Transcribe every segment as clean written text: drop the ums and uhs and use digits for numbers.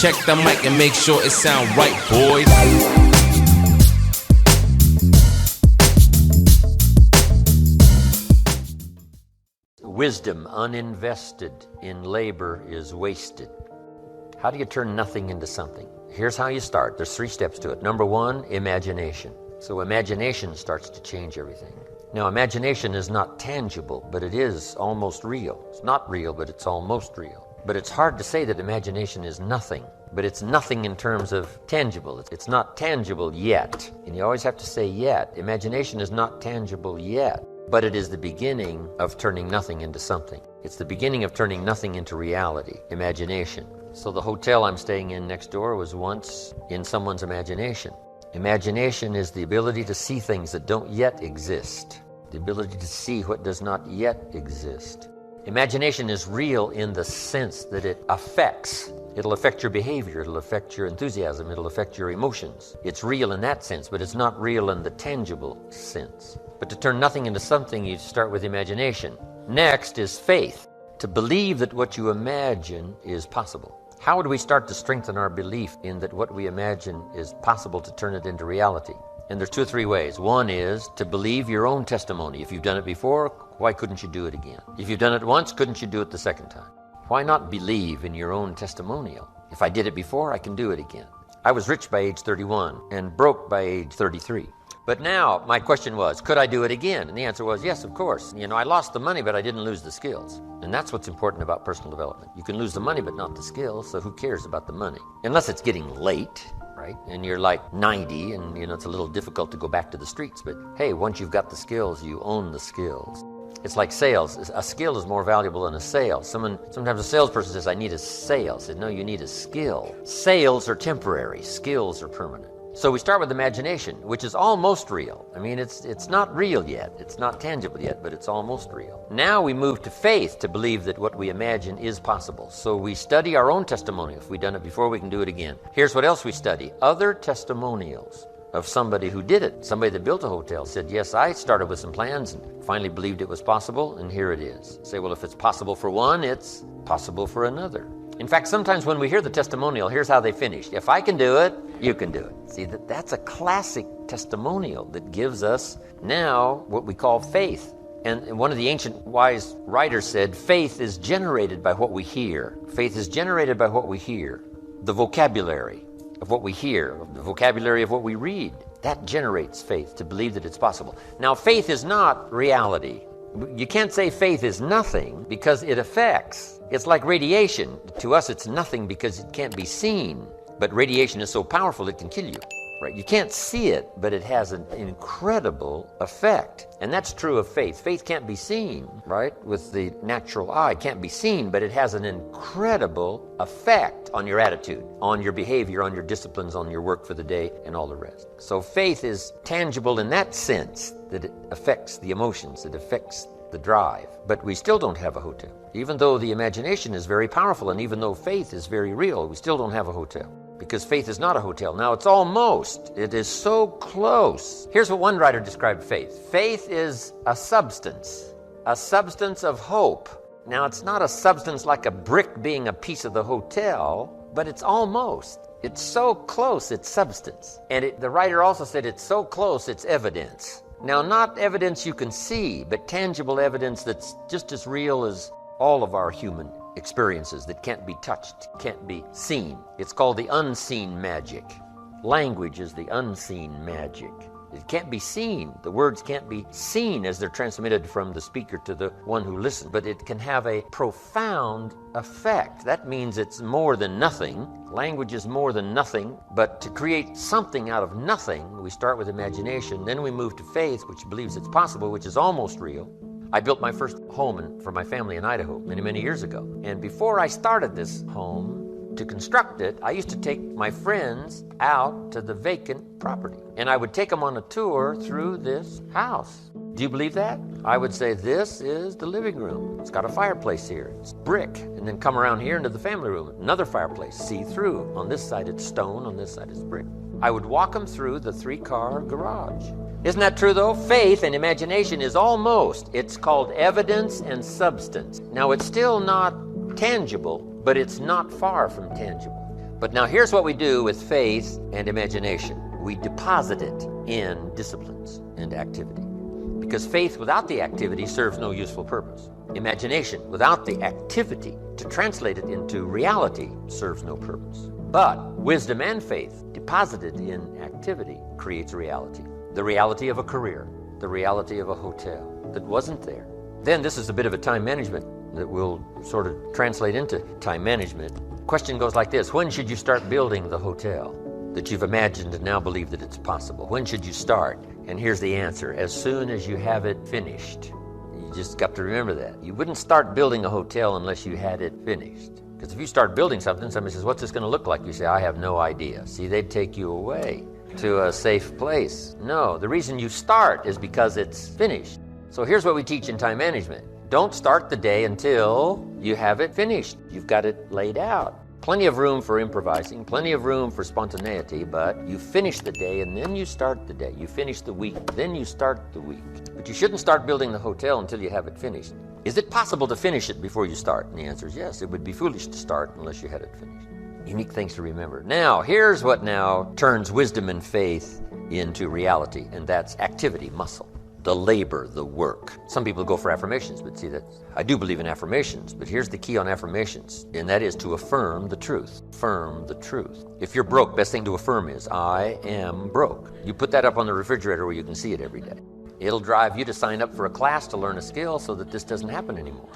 check the mic and make sure it sound right, boys. Wisdom uninvested in labor is wasted. How do you turn nothing into something? Here's how you start. There's 3 steps to it. Number 1, imagination. So imagination starts to change everything. Now, imagination is not tangible, but it is almost real. It's not real, but it's almost real. But it's hard to say that imagination is nothing. But it's nothing in terms of tangible. It's not tangible yet. And you always have to say yet. Imagination is not tangible yet. But it is the beginning of turning nothing into something. It's the beginning of turning nothing into reality, imagination. So the hotel I'm staying in next door was once in someone's imagination. Imagination is the ability to see things that don't yet exist, the ability to see what does not yet exist. Imagination is real in the sense that it affects. It'll affect your behavior, it'll affect your enthusiasm, it'll affect your emotions. It's real in that sense, but it's not real in the tangible sense. But to turn nothing into something, you start with imagination. Next is faith, to believe that what you imagine is possible. How would we start to strengthen our belief in that what we imagine is possible to turn it into reality? And there's 2 or 3 ways. One is to believe your own testimony. If you've done it before, why couldn't you do it again? If you've done it once, couldn't you do it the second time? Why not believe in your own testimonial? If I did it before, I can do it again. I was rich by age 31 and broke by age 33. But now my question was, could I do it again? And the answer was yes, of course. I lost the money, but I didn't lose the skills. And that's what's important about personal development. You can lose the money, but not the skills, so who cares about the money? Unless it's getting late, right? And you're like 90 and it's a little difficult to go back to the streets. But hey, once you've got the skills, you own the skills. It's like sales. A skill is more valuable than a sale. Sometimes a salesperson says, I need a sale. I said, no, you need a skill. Sales are temporary. Skills are permanent. So we start with imagination, which is almost real. It's not real yet. It's not tangible yet, but it's almost real. Now we move to faith to believe that what we imagine is possible. So we study our own testimony. If we've done it before, we can do it again. Here's what else we study. Other testimonials of somebody who did it. Somebody that built a hotel said, yes, I started with some plans and finally believed it was possible, and here it is. Say, well, if it's possible for one, it's possible for another. In fact, sometimes when we hear the testimonial, here's how they finished. If I can do it, you can do it. See, that's a classic testimonial that gives us now what we call faith. And one of the ancient wise writers said, faith is generated by what we hear. Faith is generated by what we hear. The vocabulary of what we hear, the vocabulary of what we read, that generates faith to believe that it's possible. Now, faith is not reality. You can't say faith is nothing because it affects. It's like radiation. To us, it's nothing because it can't be seen. But radiation is so powerful it can kill you. Right? You can't see it, but it has an incredible effect. And that's true of faith. Faith can't be seen, right? With the natural eye. It can't be seen, but it has an incredible effect on your attitude, on your behavior, on your disciplines, on your work for the day, and all the rest. So faith is tangible in that sense that it affects the emotions, it affects the drive. But we still don't have a hotel. Even though the imagination is very powerful, and even though faith is very real, we still don't have a hotel. Because faith is not a hotel. Now, it's almost. It is so close. Here's what one writer described faith. Faith is a substance of hope. Now, it's not a substance like a brick being a piece of the hotel, but it's almost. It's so close, it's substance. And the writer also said it's so close, it's evidence. Now, not evidence you can see, but tangible evidence that's just as real as all of our human experiences that can't be touched, can't be seen. It's called the unseen magic. Language is the unseen magic. It can't be seen. The words can't be seen as they're transmitted from the speaker to the one who listens, but it can have a profound effect. That means it's more than nothing. Language is more than nothing, but to create something out of nothing, we start with imagination, then we move to faith, which believes it's possible, which is almost real. I built my first home for my family in Idaho many, many years ago. And before I started this home, to construct it, I used to take my friends out to the vacant property. And I would take them on a tour through this house. Do you believe that? I would say, this is the living room. It's got a fireplace here. It's brick. And then come around here into the family room. Another fireplace, see-through. On this side it's stone, on this side it's brick. I would walk them through the 3-car garage. Isn't that true, though? Faith and imagination is almost. It's called evidence and substance. Now, it's still not tangible, but it's not far from tangible. But now here's what we do with faith and imagination. We deposit it in disciplines and activity. Because faith without the activity serves no useful purpose. Imagination without the activity to translate it into reality serves no purpose. But wisdom and faith deposited in activity creates reality. The reality of a career, the reality of a hotel that wasn't there. Then this is a bit of a time management that will sort of translate into time management. Question goes like this: when should you start building the hotel that you've imagined and now believe that it's possible? When should you start? And here's the answer: as soon as you have it finished. You just got to remember that. You wouldn't start building a hotel unless you had it finished. Because if you start building something, somebody says, what's this going to look like? You say, I have no idea. See, they'd take you away to a safe place. No, the reason you start is because it's finished. So here's what we teach in time management. Don't start the day until you have it finished. You've got it laid out. Plenty of room for improvising, plenty of room for spontaneity, but you finish the day and then you start the day. You finish the week, then you start the week. But you shouldn't start building the hotel until you have it finished. Is it possible to finish it before you start? And the answer is yes. It would be foolish to start unless you had it finished. Unique things to remember. Now, here's what now turns wisdom and faith into reality, and that's activity, muscle. The labor, the work. Some people go for affirmations, but see that I do believe in affirmations, but here's the key on affirmations, and that is to affirm the truth. Affirm the truth. If you're broke, best thing to affirm is, I am broke. You put that up on the refrigerator where you can see it every day. It'll drive you to sign up for a class to learn a skill so that this doesn't happen anymore.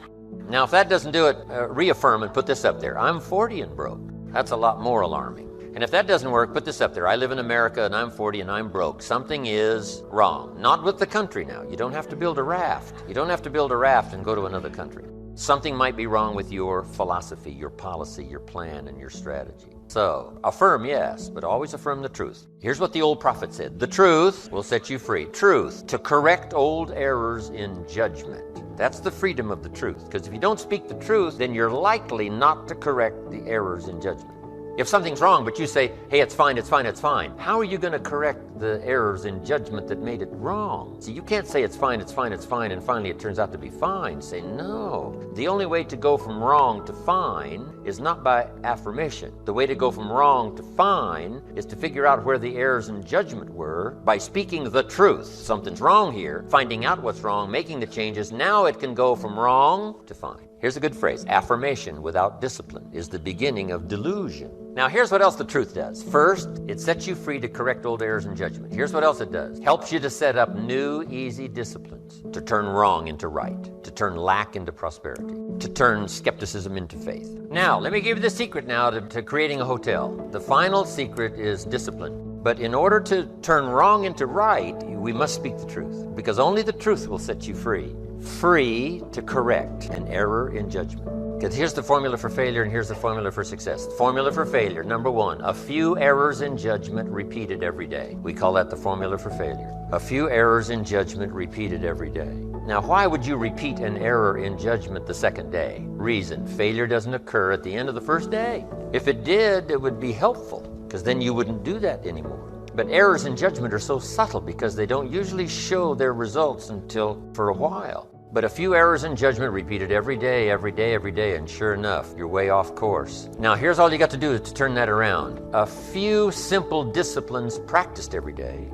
Now, if that doesn't do it, reaffirm and put this up there. I'm 40 and broke. That's a lot more alarming. And if that doesn't work, put this up there. I live in America and I'm 40 and I'm broke. Something is wrong. Not with the country now. You don't have to build a raft. You don't have to build a raft and go to another country. Something might be wrong with your philosophy, your policy, your plan, and your strategy. So, affirm, yes, but always affirm the truth. Here's what the old prophet said. The truth will set you free. Truth, to correct old errors in judgment. That's the freedom of the truth. Because if you don't speak the truth, then you're likely not to correct the errors in judgment. If something's wrong, but you say, hey, it's fine, it's fine, it's fine, how are you going to correct the errors in judgment that made it wrong? See, you can't say it's fine, it's fine, it's fine, and finally it turns out to be fine. Say, no. The only way to go from wrong to fine is not by affirmation. The way to go from wrong to fine is to figure out where the errors in judgment were by speaking the truth. Something's wrong here, finding out what's wrong, making the changes. Now it can go from wrong to fine. Here's a good phrase. Affirmation without discipline is the beginning of delusion. Now, here's what else the truth does. First, it sets you free to correct old errors in judgment. Here's what else it does. Helps you to set up new, easy disciplines, to turn wrong into right, to turn lack into prosperity, to turn skepticism into faith. Now, let me give you the secret now to creating a hotel. The final secret is discipline. But in order to turn wrong into right, we must speak the truth, because only the truth will set you free. Free to correct an error in judgment. Because here's the formula for failure and here's the formula for success. The formula for failure, number one, a few errors in judgment repeated every day. We call that the formula for failure. A few errors in judgment repeated every day. Now, why would you repeat an error in judgment the second day? Reason, failure doesn't occur at the end of the first day. If it did, it would be helpful, because then you wouldn't do that anymore. But errors in judgment are so subtle because they don't usually show their results until for a while. But a few errors in judgment repeated every day, and sure enough, you're way off course. Now, here's all you got to do to turn that around. A few simple disciplines practiced every day,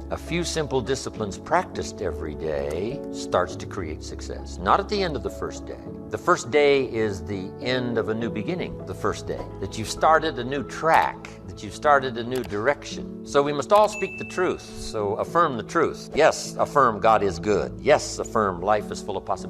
starts to create success. Not at the end of the first day. The first day is the end of a new beginning, the first day. That you've started a new track, that you've started a new direction. So we must all speak the truth. So affirm the truth. Yes, affirm God is good. Yes, affirm life is full of possibility.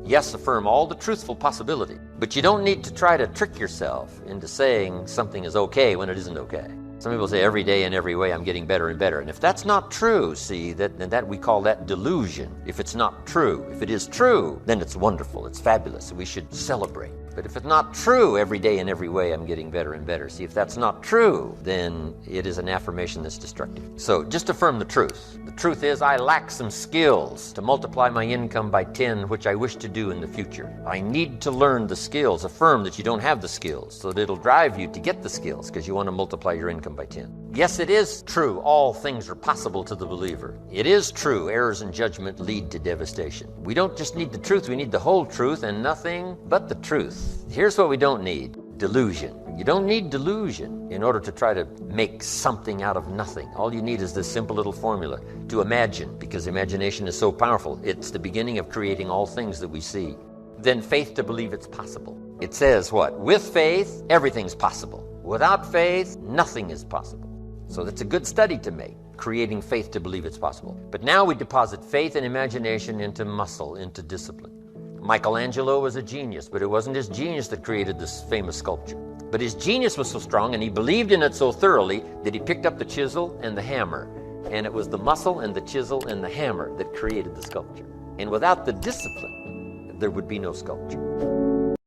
Yes, affirm all the truthful possibility. But you don't need to try to trick yourself into saying something is okay when it isn't okay. Some people say every day in every way I'm getting better and better. And if that's not true, see, that we call that delusion. If it's not true. If it is true, then it's wonderful, it's fabulous, we should celebrate. But if it's not true, every day in every way I'm getting better and better. See, if that's not true, then it is an affirmation that's destructive. So just affirm the truth. The truth is I lack some skills to multiply my income by 10, which I wish to do in the future. I need to learn the skills. Affirm that you don't have the skills, so that it'll drive you to get the skills because you want to multiply your income by 10. Yes, it is true. All things are possible to the believer. It is true. Errors in judgment lead to devastation. We don't just need the truth. We need the whole truth and nothing but the truth. Here's what we don't need. Delusion. You don't need delusion in order to try to make something out of nothing. All you need is this simple little formula to imagine, because imagination is so powerful. It's the beginning of creating all things that we see. Then faith to believe it's possible. It says what? With faith, everything's possible. Without faith, nothing is possible. So that's a good study to make, creating faith to believe it's possible. But now we deposit faith and imagination into muscle, into discipline. Michelangelo was a genius, but it wasn't his genius that created this famous sculpture. But his genius was so strong and he believed in it so thoroughly that he picked up the chisel and the hammer. And it was the muscle and the chisel and the hammer that created the sculpture. And without the discipline, there would be no sculpture.